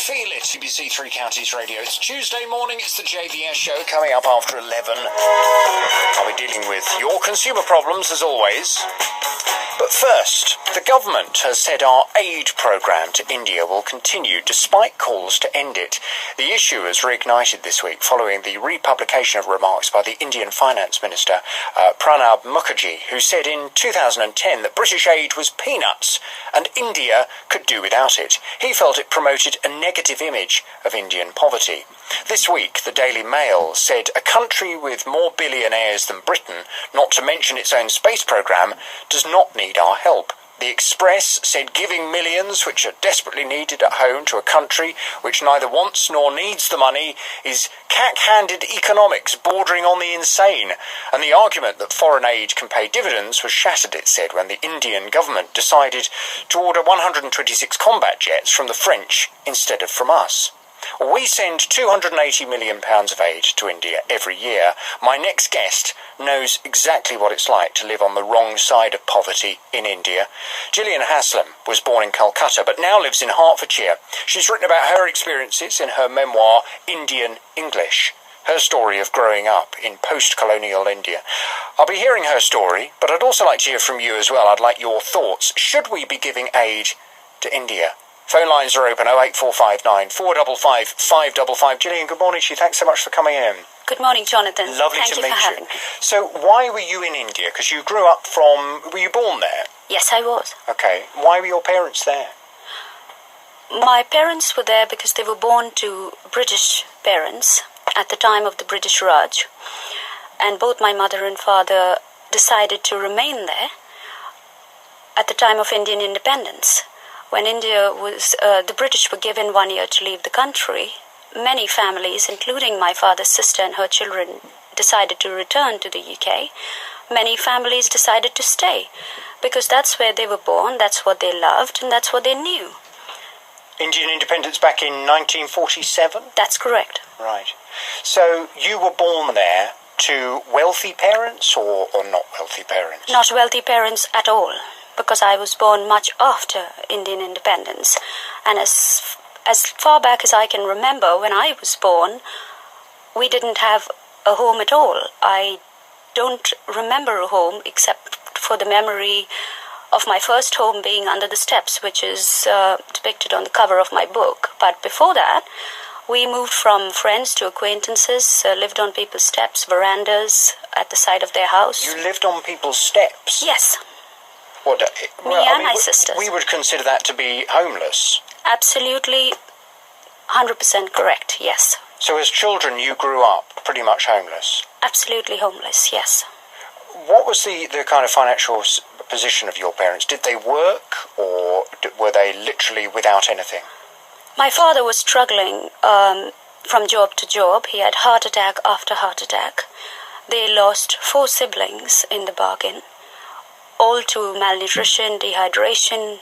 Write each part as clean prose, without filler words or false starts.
feel it, BBC Three Counties Radio. It's Tuesday morning, it's the JVS show coming up after 11. I'll be dealing with your consumer problems as always. But first, the government has said our aid programme to India will continue despite calls to end it. The issue has reignited this week following the republication of remarks by the Indian Finance Minister, Pranab Mukherjee, who said in 2010 that British aid was peanuts and India could do without it. He felt it promoted a negative image of Indian poverty. This week, the Daily Mail said a country with more billionaires than Britain, not to mention its own space programme, does not need our help. The Express said giving millions which are desperately needed at home to a country which neither wants nor needs the money is cack-handed economics bordering on the insane. And the argument that foreign aid can pay dividends was shattered, it said, when the Indian government decided to order 126 combat jets from the French instead of from us. We send £280 million of aid to India every year. My next guest knows exactly what it's like to live on the wrong side of poverty in India. Jillian Haslam was born in Calcutta but now lives in Hertfordshire. She's written about her experiences in her memoir, Indian English, her story of growing up in post-colonial India. I'll be hearing her story, but I'd also like to hear from you as well. I'd like your thoughts. Should we be giving aid to India? Phone lines are open, 08459 455 555. Jillian, good morning to you. Thanks so much for coming in. Good morning, Jonathan. Lovely Thank to you meet for having you. me. So why were you in India? Because you grew up were you born there? Yes, I was. Okay. Why were your parents there? My parents were there because they were born to British parents at the time of the British Raj. And both my mother and father decided to remain there at the time of Indian independence. When India was, the British were given 1 year to leave the country, many families, including my father's sister and her children, decided to return to the UK. Many families decided to stay because that's where they were born, that's what they loved, and that's what they knew. Indian independence back in 1947? That's correct. Right. So you were born there to wealthy parents or not wealthy parents? Not wealthy parents at all, because I was born much after Indian independence. And as far back as I can remember, when I was born, we didn't have a home at all. I don't remember a home except for the memory of my first home being under the steps, which is depicted on the cover of my book. But before that, we moved from friends to acquaintances, lived on people's steps, verandas at the side of their house. You lived on people's steps? Yes. What, Me and my sisters. We would consider that to be homeless. Absolutely 100% correct, yes. So as children you grew up pretty much homeless? Absolutely homeless, yes. What was the kind of financial position of your parents? Did they work or were they literally without anything? My father was struggling from job to job. He had heart attack after heart attack. They lost 4 siblings in the bargain, all to malnutrition, dehydration,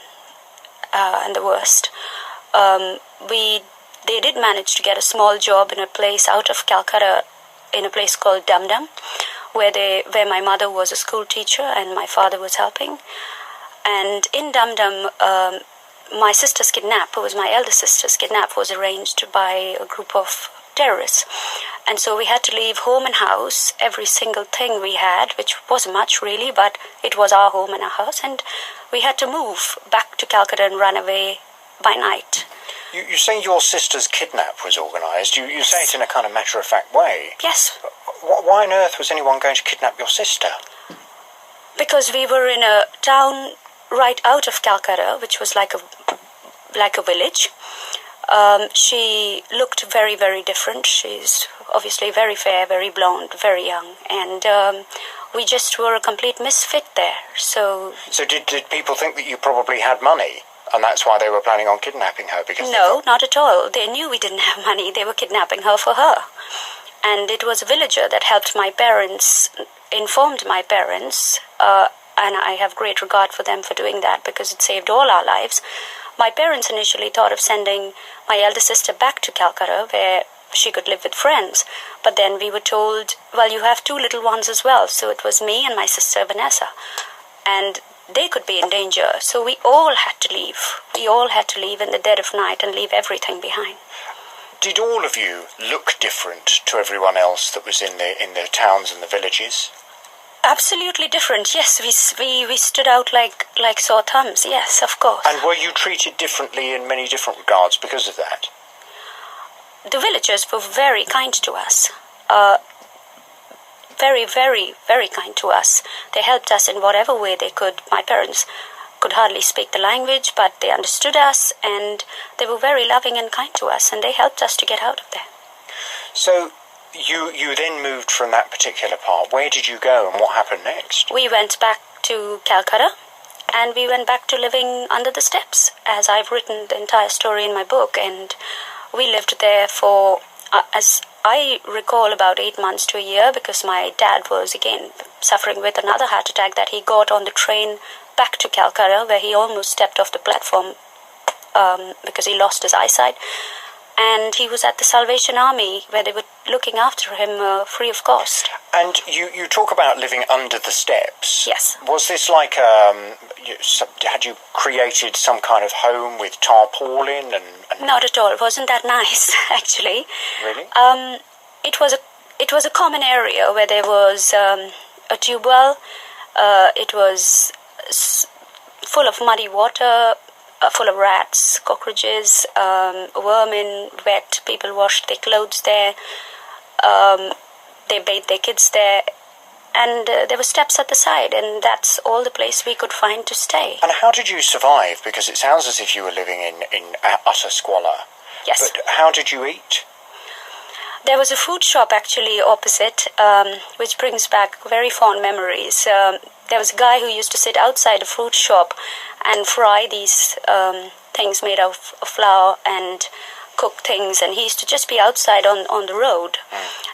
and the worst. They did manage to get a small job in a place out of Calcutta, in a place called Dum Dum, where my mother was a school teacher and my father was helping. And in Dum Dum, my sister's kidnap, who was my elder sister's kidnap, was arranged by a group of terrorists. And so we had to leave home and house, every single thing we had, which wasn't much really, but it was our home and our house, and we had to move back to Calcutta and run away by night. You say your sister's kidnap was organised. You say it in a kind of matter-of-fact way. Yes. Why on earth was anyone going to kidnap your sister? Because we were in a town right out of Calcutta, which was like a village. She looked very, very different. She's obviously very fair, very blonde, very young, and we just were a complete misfit there. So did people think that you probably had money, and that's why they were planning on kidnapping her? Because no, not at all. They knew we didn't have money. They were kidnapping her for her. And it was a villager that helped my parents, informed my parents, and I have great regard for them for doing that because it saved all our lives. My parents initially thought of sending my elder sister back to Calcutta where she could live with friends. But then we were told, well, you have 2 little ones as well. So it was me and my sister Vanessa. And they could be in danger. So we all had to leave. We all had to leave in the dead of night and leave everything behind. Did all of you look different to everyone else that was in the towns and the villages? Absolutely different. Yes, we stood out like sore thumbs. Yes, of course. And were you treated differently in many different regards because of that? The villagers were very kind to us. Very, very, very kind to us. They helped us in whatever way they could. My parents could hardly speak the language, but they understood us, and they were very loving and kind to us, and they helped us to get out of there. So you then moved from that particular part. Where did you go, and what happened next? We went back to Calcutta, and we went back to living under the steps, as I've written the entire story in my book, and we lived there for, as I recall, about 8 months to a year, because my dad was again suffering with another heart attack that he got on the train back to Calcutta, where he almost stepped off the platform because he lost his eyesight. And he was at the Salvation Army, where they were looking after him free of cost. And you talk about living under the steps. Yes. Was this like, had you created some kind of home with tarpaulin? And Not at all. It wasn't that nice, actually. Really? It was a common area where there was a tube well. It was full of muddy water, full of rats, cockroaches, vermin, wet. People washed their clothes there. They bathed their kids there. And there were steps at the side, and that's all the place we could find to stay. And how did you survive? Because it sounds as if you were living in utter squalor. Yes. But how did you eat? There was a food shop actually opposite, which brings back very fond memories. There was a guy who used to sit outside the fruit shop and fry these things made of flour and cook things, and he used to just be outside on the road.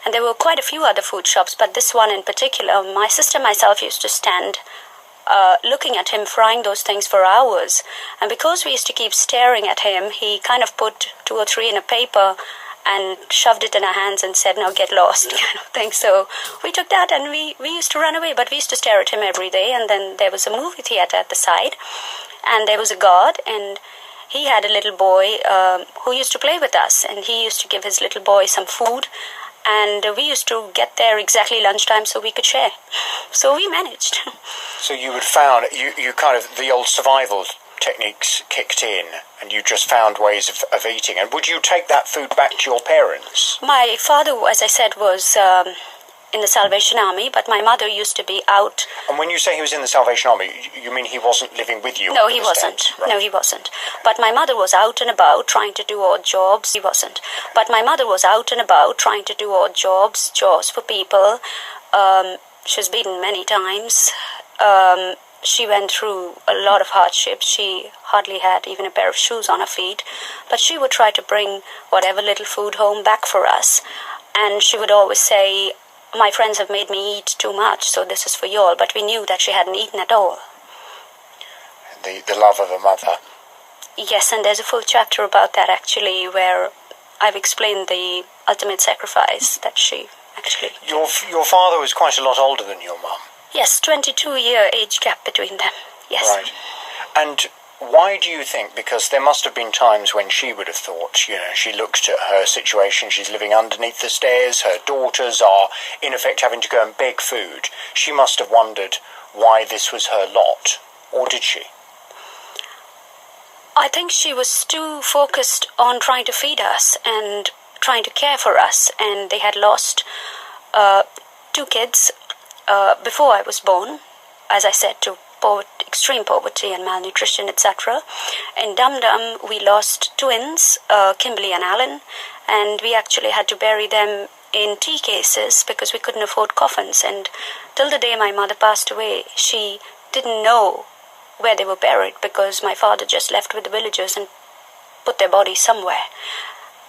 And there were quite a few other food shops, but this one in particular, my sister and myself used to stand looking at him frying those things for hours. And because we used to keep staring at him, he kind of put 2 or 3 in a paper and shoved it in our hands and said, "Now get lost," kind of thing. So we took that, and we used to run away, but we used to stare at him every day. And then there was a movie theater at the side, and there was a guard, and he had a little boy who used to play with us, and he used to give his little boy some food, and we used to get there exactly lunchtime so we could share. So we managed. So you had found, you kind of, the old survival techniques kicked in, and you just found ways of eating. And would you take that food back to your parents? My father, as I said, was in the Salvation Army, but my mother used to be out. And when you say he was in the Salvation Army, you mean he wasn't living with you? No, he wasn't. Right. No, he wasn't. But my mother was out and about trying to do odd jobs. He wasn't. But my mother was out and about trying to do odd jobs, chores for people. She was beaten many times. She went through a lot of hardships. She hardly had even a pair of shoes on her feet. But she would try to bring whatever little food home back for us. And she would always say, "My friends have made me eat too much, so this is for you all." But we knew that she hadn't eaten at all. The love of a mother. Yes, and there's a full chapter about that, actually, where I've explained the ultimate sacrifice that she actually... Your father was quite a lot older than your mum. Yes, 22-year age gap between them. Yes. Right. And why do you think? Because there must have been times when she would have thought, she looked at her situation, she's living underneath the stairs, her daughters are, in effect, having to go and beg food. She must have wondered why this was her lot. Or did she? I think she was too focused on trying to feed us and trying to care for us. And they had lost 2 kids before I was born, as I said, to extreme poverty and malnutrition, etc. In Dum Dum, we lost twins, Kimberly and Alan, and we actually had to bury them in tea cases because we couldn't afford coffins. And till the day my mother passed away, she didn't know where they were buried because my father just left with the villagers and put their bodies somewhere.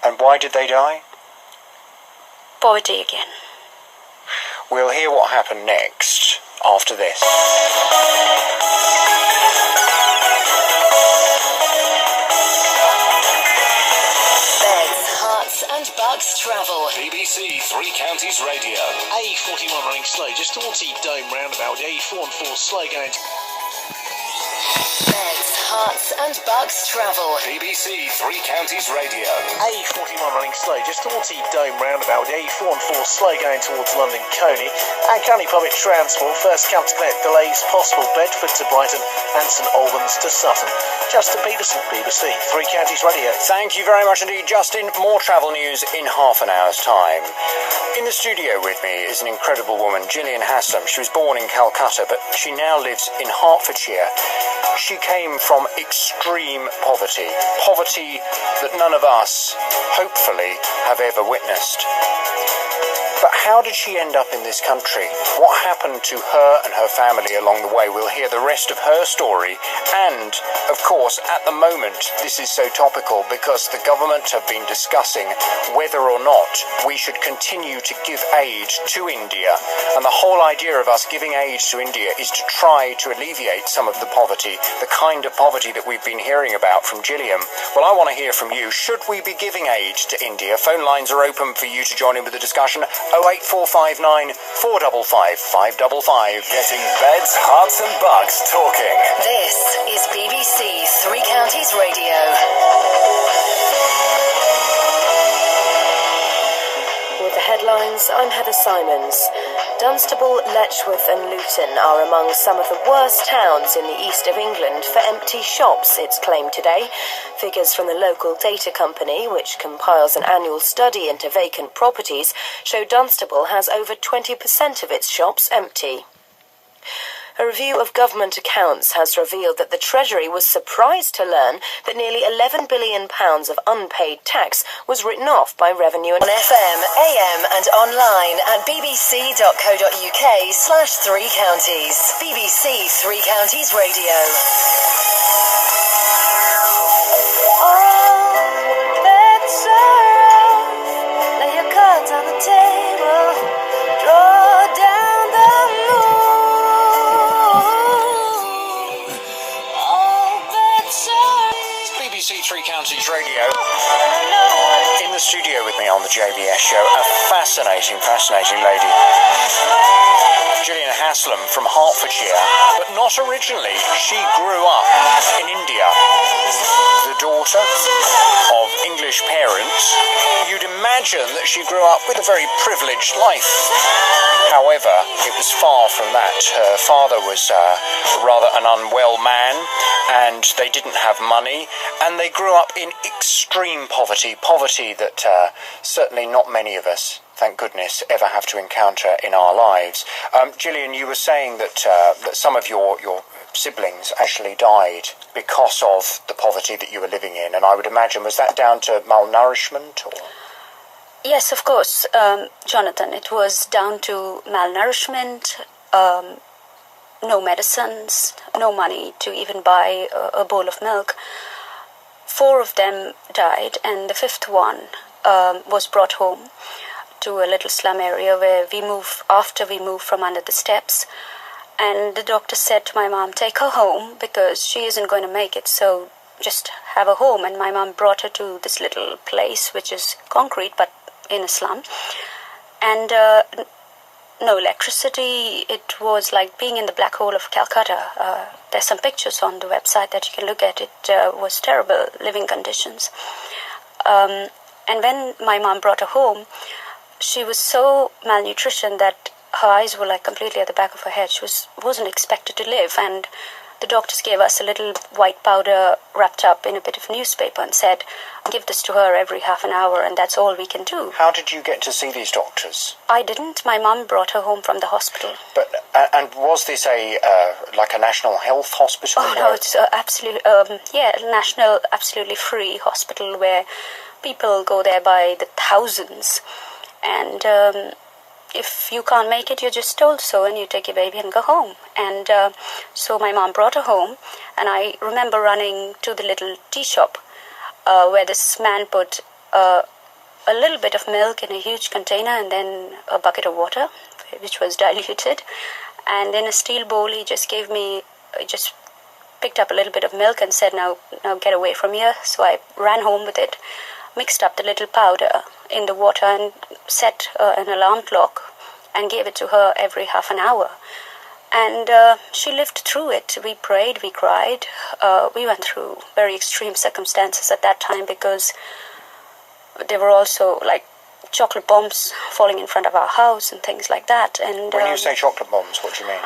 And why did they die? Poverty again. We'll hear what happened next after this. Beds, hearts and bucks travel. BBC ThreeCounties Radio. A41 running slow, just towards the Dome roundabout. A4 and 4 slow going. Beds, hearts and bucks travel. BBC Three Counties Radio. A41 running slow just towards the Dome roundabout, with the A4 and 4 slow going towards London Coney. And county public transport first come to clear delays possible Bedford to Brighton and St Albans to Sutton. Justin Peterson, BBC Three Counties Radio. Thank you very much indeed, Justin. More travel news in half an hour's time. In the studio with me is an incredible woman, Jillian Haslam. She was born in Calcutta, but she now lives in Hertfordshire. She came from extreme poverty that none of us, hopefully, have ever witnessed. But how did she end up in this country? What happened to her and her family along the way? We'll hear the rest of her story. And, of course, at the moment, this is so topical because the government have been discussing whether or not we should continue to give aid to India. And the whole idea of us giving aid to India is to try to alleviate some of the poverty, the kind of poverty that we've been hearing about from Jillian. Well, I want to hear from you. Should we be giving aid to India? Phone lines are open for you to join in with the discussion. 08459 455 555. Getting beds, hearts and bucks talking. This is BBC Three Counties Radio. With the headlines, I'm Heather Simons. Dunstable, Letchworth and Luton are among some of the worst towns in the east of England for empty shops, it's claimed today. Figures from the local data company, which compiles an annual study into vacant properties, show Dunstable has over 20% of its shops empty. A review of government accounts has revealed that the Treasury was surprised to learn that nearly £11 billion of unpaid tax was written off by Revenue On FM, AM and online at bbc.co.uk/3counties. BBC Three Counties Radio. Lay your cards on the table, draw down the moon. BBC Three Counties Radio. In the studio with me on the JBS show, a fascinating lady. Jillian Haslam from Hertfordshire, but not originally. She grew up in India. The daughter of English parents, you'd imagine that she grew up with a very privileged life. However, it was far from that. Her father was rather an unwell man, and they didn't have money, and they grew up in extreme poverty that certainly not many of us, thank goodness, ever have to encounter in our lives. Jillian, you were saying that some of your siblings actually died because of the poverty that you were living in, and I would imagine, was that down to malnourishment? Or? Yes, of course, Jonathan. It was down to malnourishment, no medicines, no money to even buy a bowl of milk. 4 of them died, and the 5th one was brought home to a little slum area where we moved from under the steps. And the doctor said to my mom, take her home because she isn't going to make it, so just have her home. And my mom brought her to this little place, which is concrete but in a slum. And no electricity. It was like being in the black hole of Calcutta. There's some pictures on the website that you can look at. It was terrible living conditions. And when my mom brought her home, she was so malnutrition that her eyes were like completely at the back of her head. She wasn't expected to live, and the doctors gave us a little white powder wrapped up in a bit of newspaper and said, give this to her every half an hour, and that's all we can do. How did you get to see these doctors? I didn't. My mum brought her home from the hospital. But and was this like a national health hospital? Oh, no, it's absolutely, national, absolutely free hospital where people go there by the thousands. And if you can't make it, you're just told so, and you take your baby and go home. And so my mom brought her home, and I remember running to the little tea shop where this man put a little bit of milk in a huge container and then a bucket of water, which was diluted. And in a steel bowl, he just picked up a little bit of milk and said, now get away from here. So I ran home with it, mixed up the little powder in the water and set an alarm clock and gave it to her every half an hour. And she lived through it. We prayed, we cried. We went through very extreme circumstances at that time because there were also like chocolate bombs falling in front of our house and things like that. And when you say chocolate bombs, what do you mean?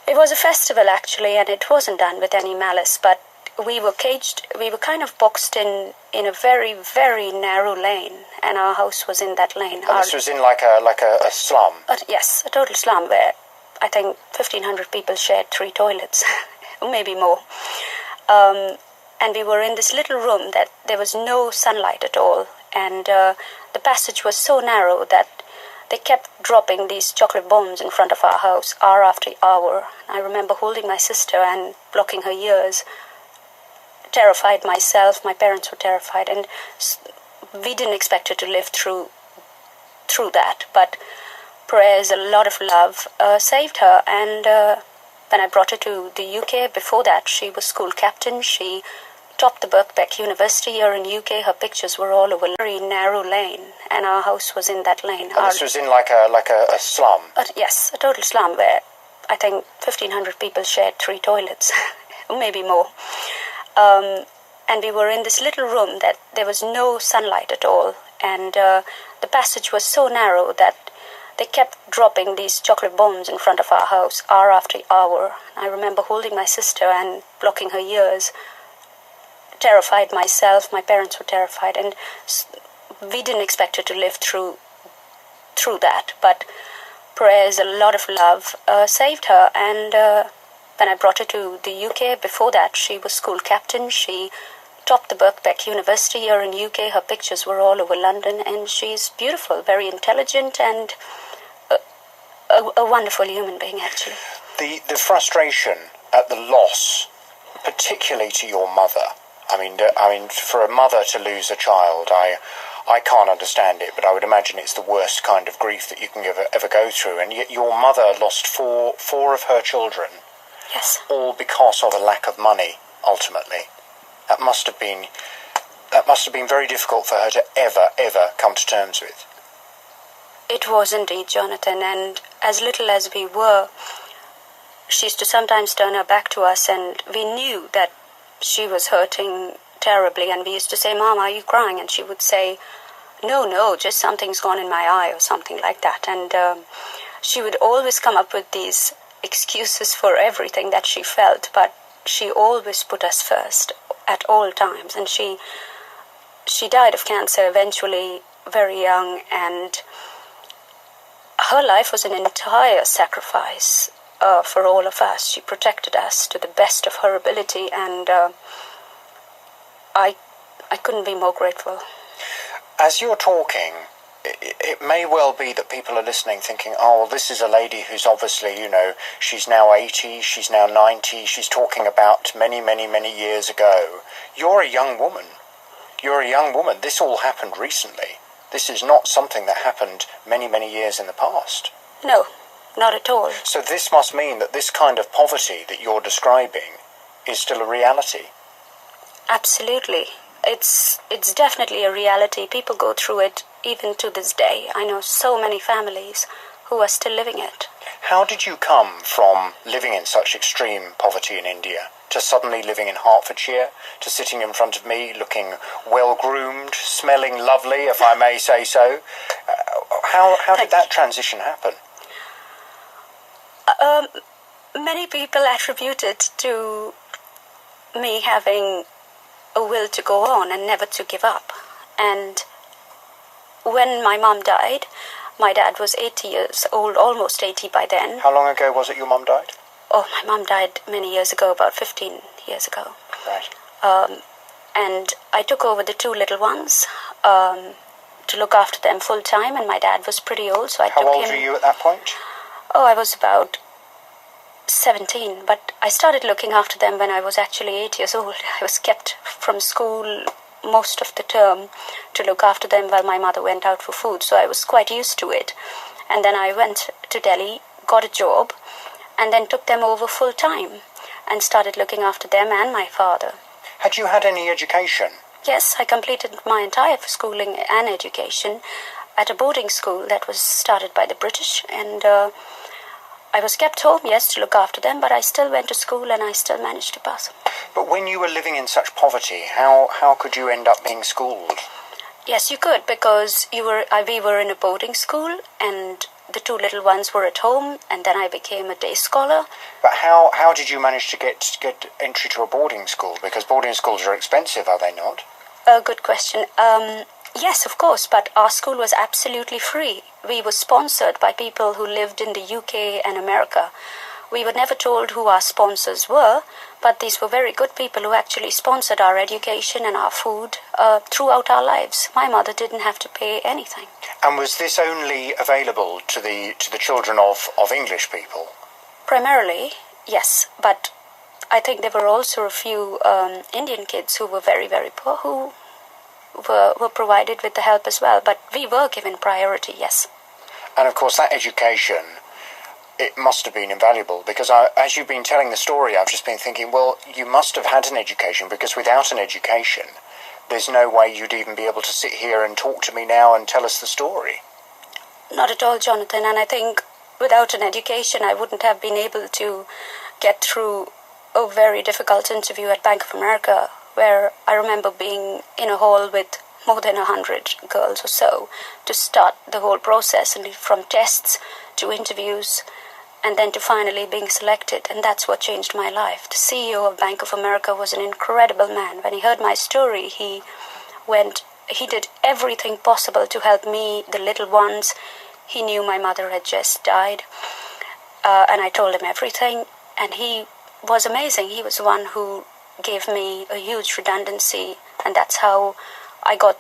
it was a festival actually, and it wasn't done with any malice, but we were caged, we were kind of boxed in a very, very narrow lane, and our house was in that lane. And this was in like a slum? Yes, a total slum where I think 1,500 people shared 3 toilets, maybe more. And we were in this little room that there was no sunlight at all, and the passage was so narrow that they kept dropping these chocolate bombs in front of our house hour after hour. I remember holding my sister and blocking her ears, terrified myself. My parents were terrified, and we didn't expect her to live through that. But prayers, a lot of love saved her. And when I brought her to the UK, before that she was school captain. She topped the Birkbeck University here in UK. Her pictures were all over a very narrow lane, and our house was in that lane. And this was in like a slum? Yes, a total slum where I think 1,500 people shared 3 toilets, maybe more. And we were in this little room that there was no sunlight at all, and the passage was so narrow that they kept dropping these chocolate bombs in front of our house hour after hour. I remember holding my sister and blocking her ears, terrified myself. My parents were terrified, and we didn't expect her to live through that. But prayers, a lot of love saved her. And when I brought her to the UK, before that she was school captain. She topped the Birkbeck University here in UK. Her pictures were all over London, and she's beautiful, very intelligent, and a wonderful human being, actually. The frustration at the loss, particularly to your mother. I mean, for a mother to lose a child, I can't understand it, but I would imagine it's the worst kind of grief that you can ever go through. And yet your mother lost four of her children. Yes. All because of a lack of money, ultimately. That must have been very difficult for her to ever come to terms with. It was indeed, Jonathan, and as little as we were, she used to sometimes turn her back to us, and we knew that she was hurting terribly, and we used to say, "Mom, are you crying?" And she would say, no, just something's gone in my eye or something like that. And she would always come up with these excuses for everything that she felt, but she always put us first at all times. And she died of cancer eventually, very young, and her life was an entire sacrifice for all of us. She protected us to the best of her ability, and I couldn't be more grateful. As you're talking, it may well be that people are listening thinking, oh, well, this is a lady who's obviously, she's now 80, she's now 90, she's talking about many, many, many years ago. You're a young woman. This all happened recently. This is not something that happened many, many years in the past. No, not at all. So this must mean that this kind of poverty that you're describing is still a reality. Absolutely. It's definitely a reality. People go through it even to this day. I know so many families who are still living it. How did you come from living in such extreme poverty in India to suddenly living in Hertfordshire, to sitting in front of me looking well-groomed, smelling lovely, if I may say so? How did that transition happen? Many people attribute it to me having a will to go on and never to give up. And when my mom died, my dad was 80 years old, almost 80 by then. How long ago was it your mom died? Oh, my mom died many years ago, about 15 years ago. Right. And I took over the 2 little ones to look after them full time, and my dad was pretty old, so I took him. How old were you at that point? Oh, I was about 17, but I started looking after them when I was actually 8 years old. I was kept from school most of the term to look after them while my mother went out for food, so I was quite used to it. And then I went to Delhi, got a job, and then took them over full time and started looking after them and my father. Had you had any education? Yes, I completed my entire schooling and education at a boarding school that was started by the British, and I was kept home, yes, to look after them, but I still went to school and I still managed to pass. But when you were living in such poverty, how could you end up being schooled? Yes, you could, because we were in a boarding school and the two little ones were at home, and then I became a day scholar. But how did you manage to get entry to a boarding school? Because boarding schools are expensive, are they not? Good question. Yes, of course, but our school was absolutely free. We were sponsored by people who lived in the UK and America. We were never told who our sponsors were, but these were very good people who actually sponsored our education and our food throughout our lives. My mother didn't have to pay anything. And was this only available to the children of English people? Primarily, yes, but I think there were also a few Indian kids who were very, very poor who were provided with the help as well, but we were given priority, yes. And of course that education, it must have been invaluable, because as you've been telling the story, I've just been thinking, well, you must have had an education, because without an education, there's no way you'd even be able to sit here and talk to me now and tell us the story. Not at all, Jonathan, and I think without an education, I wouldn't have been able to get through a very difficult interview at Bank of America, where I remember being in a hall with more than 100 girls or so to start the whole process, and from tests to interviews and then to finally being selected. And that's what changed my life. The CEO of Bank of America was an incredible man. When he heard my story, he did everything possible to help me, the little ones. He knew my mother had just died, and I told him everything, and he was amazing. He was the one who gave me a huge redundancy, and that's how I got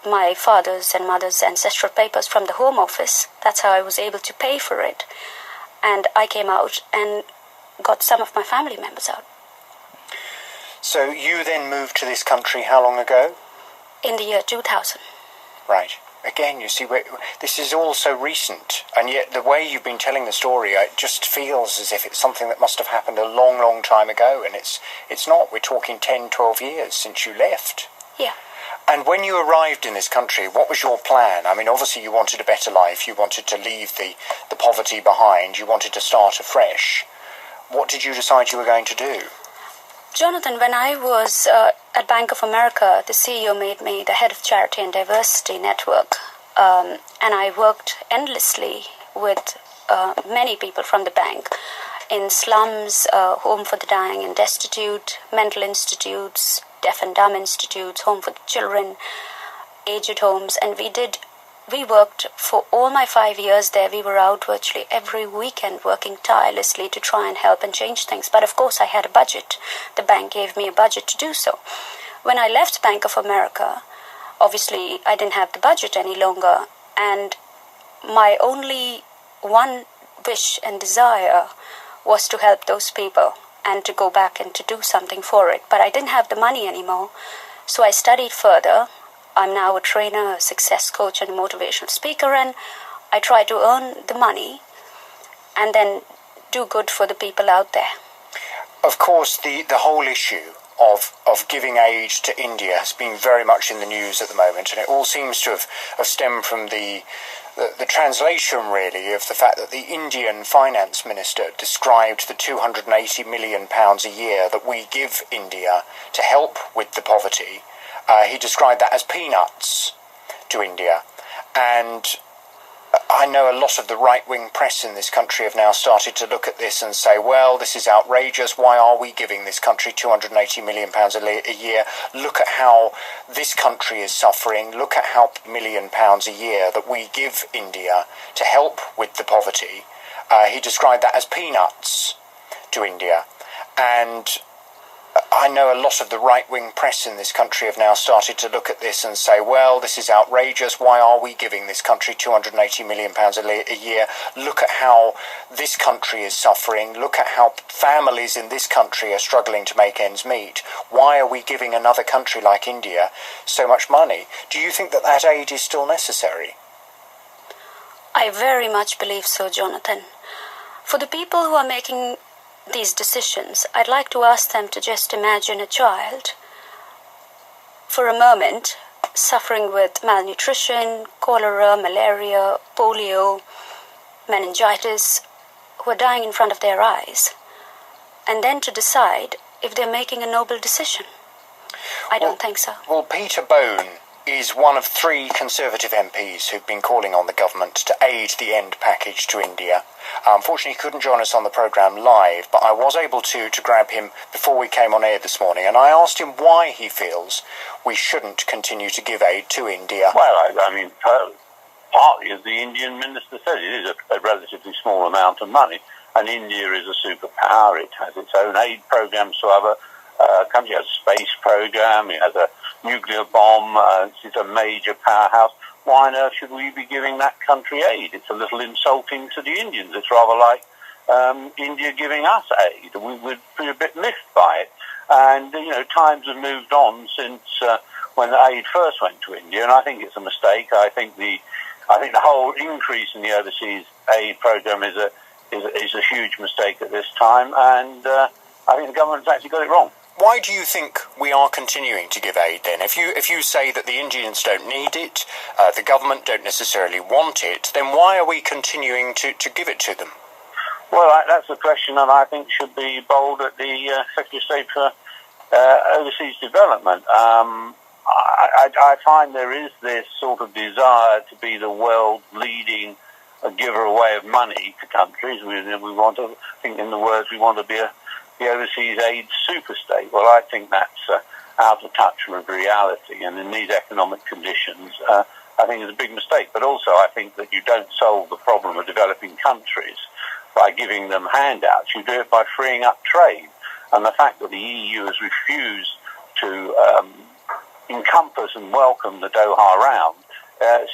my father's and mother's ancestral papers from the Home Office. That's how I was able to pay for it. And I came out and got some of my family members out. So you then moved to this country how long ago? In the year 2000. Right. Again, you see, this is all so recent, and yet the way you've been telling the story, it just feels as if it's something that must have happened a long, long time ago, and it's not. We're talking 10, 12 years since you left. Yeah. And when you arrived in this country, what was your plan? I mean, obviously you wanted a better life, you wanted to leave the poverty behind, you wanted to start afresh. What did you decide you were going to do? Jonathan, when I was at Bank of America, the CEO made me the head of Charity and Diversity Network, and I worked endlessly with many people from the bank in slums, home for the dying and destitute, mental institutes, deaf and dumb institutes, home for the children, aged homes, and we worked for all my 5 years there. We were out virtually every weekend working tirelessly to try and help and change things. But of course I had a budget. The bank gave me a budget to do so. When I left Bank of America, obviously I didn't have the budget any longer, and my only one wish and desire was to help those people and to go back and to do something for it. But I didn't have the money anymore, so I studied further. I'm now a trainer, a success coach, and a motivational speaker, and I try to earn the money and then do good for the people out there. Of course, the whole issue of giving aid to India has been very much in the news at the moment, and it all seems to have stemmed from the translation, really, of the fact that the Indian finance minister described the £280 million a year that we give India to help with the poverty. He described that as peanuts to India. And I know a lot of the right-wing press in this country have now started to look at this and say, well, this is outrageous. Why are we giving this country £280 million a year? Look at how this country is suffering. Look at how £1 million a year that we give India to help with the poverty. He described that as peanuts to India. And I know a lot of the right-wing press in this country have now started to look at this and say, well, this is outrageous. Why are we giving this country £280 million a year? Look at how this country is suffering. Look at how families in this country are struggling to make ends meet. Why are we giving another country like India so much money? Do you think that aid is still necessary? I very much believe so, Jonathan. For the people who are making these decisions, I'd like to ask them to just imagine a child for a moment suffering with malnutrition, cholera, malaria, polio, meningitis, who are dying in front of their eyes, and then to decide if they're making a noble decision. I don't think so. Well, Peter Bone is one of 3 Conservative MPs who've been calling on the government to aid the end package to India. Unfortunately, he couldn't join us on the programme live, but I was able to grab him before we came on air this morning, and I asked him why he feels we shouldn't continue to give aid to India. Well, I mean, partly, as the Indian minister said, it is a relatively small amount of money, and India is a superpower. It has its own aid programs to other countries. It has a space program, it has a nuclear bomb, it's a major powerhouse. Why on earth should we be giving that country aid? It's a little insulting to the Indians. It's rather like India giving us aid. We would be a bit miffed by it. And, times have moved on since when the aid first went to India, and I think it's a mistake. I think the whole increase in the overseas aid program is a huge mistake at this time, and I think the government's actually got it wrong. Why do you think we are continuing to give aid then? If you say that the Indians don't need it, the government don't necessarily want it, then why are we continuing to give it to them? Well, that's a question that I think should be bowled at the Secretary of State for Overseas Development. I find there is this sort of desire to be the world leading giver away of money to countries. We want to, I think in the words, we want to be the overseas aid superstate. Well, I think that's out of touch with reality, and in these economic conditions, I think it's a big mistake. But also, I think that you don't solve the problem of developing countries by giving them handouts. You do it by freeing up trade. And the fact that the EU has refused to encompass and welcome the Doha round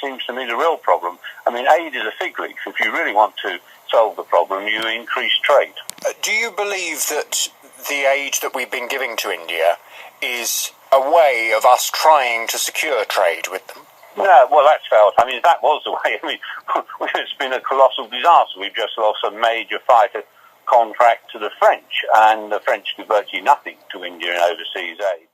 seems to me the real problem. I mean, aid is a fig leaf. If you really want to solve the problem, you increase trade. Do you believe that the aid that we've been giving to India is a way of us trying to secure trade with them? No, well, that's failed. I mean, if that was the way, I mean, it's been a colossal disaster. We've just lost a major fighter contract to the French, and the French do virtually nothing to India in overseas aid.